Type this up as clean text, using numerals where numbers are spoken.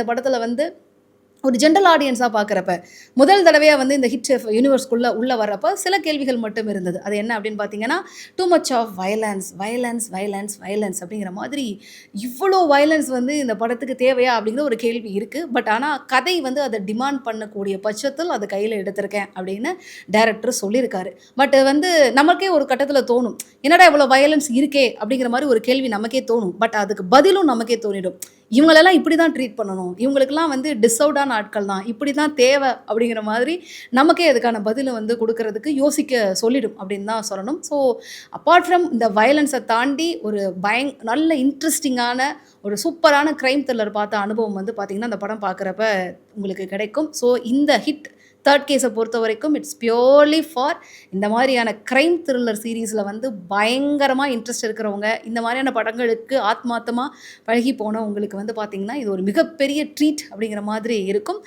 இந்த படத்தில் வந்து ஒரு ஜென்ரல் ஆடியன்ஸாக பார்க்குறப்ப, முதல் தடவையா வந்து இந்த ஹிட் செஃப் யூனிவர்ஸ்குள்ள உள்ள வர்றப்ப சில கேள்விகள் மட்டும் இருந்தது. அது என்ன அப்படின்னு பார்த்தீங்கன்னா, too much of violence, violence, violence, violence அப்படிங்கிற மாதிரி இவ்வளோ வயலன்ஸ் வந்து இந்த படத்துக்கு தேவையா? அப்படிங்கிற ஒரு கேள்வி இருக்கு. பட் ஆனா கதை வந்து அத டிமாண்ட் பண்ணக்கூடிய பட்சத்தில் அத கையில எடுத்திருக்கேன் அப்படின்னு டைரக்டர் சொல்லியிருக்காரு. பட் வந்து நமக்கே ஒரு கட்டத்தில தோணும். என்னடா இவ்வளோ வயலன்ஸ் இருக்கே! அப்படிங்கிற மாரி ஒரு கேள்வி நமக்கே தோணும். பட் அதுக்கு பதிலும் நமக்கே தோணிடும். இவங்களெல்லாம் இப்படி தான் ட்ரீட் பண்ணணும். இவங்களுக்கெல்லாம் வந்து டிசர்வ்டான ஆட்கள் தான். இப்படி தான் தேவை அப்படிங்கிற மாதிரி நமக்கே அதுக்கான பதில வந்து குடுக்குறதுக்கு யோசிக்க சொல்லிடும் அப்படின்னு தான் சொல்லணும். ஸோ அப்பார்ட் ஃப்ரம் இந்த வயலன்ஸ தாண்டி ஒரு நல்ல இன்ட்ரஸ்டிங்கான ஒரு சூப்பரான கிரைம் த்ரில்லர் பார்த்த அனுபவம் வந்து பார்த்தீங்கன்னா, அந்த படம் பார்க்குறப்ப உங்களுக்கு கிடைக்கும். ஸோ இந்த ஹிட் 3 கேஸ பொறுத்தவரைக்கும் இட்ஸ் பியூர்லி ஃபார் இந்த மாரியான கிரைம் த்ரில்லர் சீரிஸ்ல வந்து பயங்கரமா இன்ட்ரெஸ்ட் இருக்கிறவங்க, இந்த மாரியான படங்களுக்கு ஆத்மார்த்தமா பழகி போனவங்களுக்கு வந்து பார்த்தீங்கன்னா, இது ஒரு மிகப்பெரிய ட்ரீட் அப்படிங்கிற மாதிரி இருக்கும்.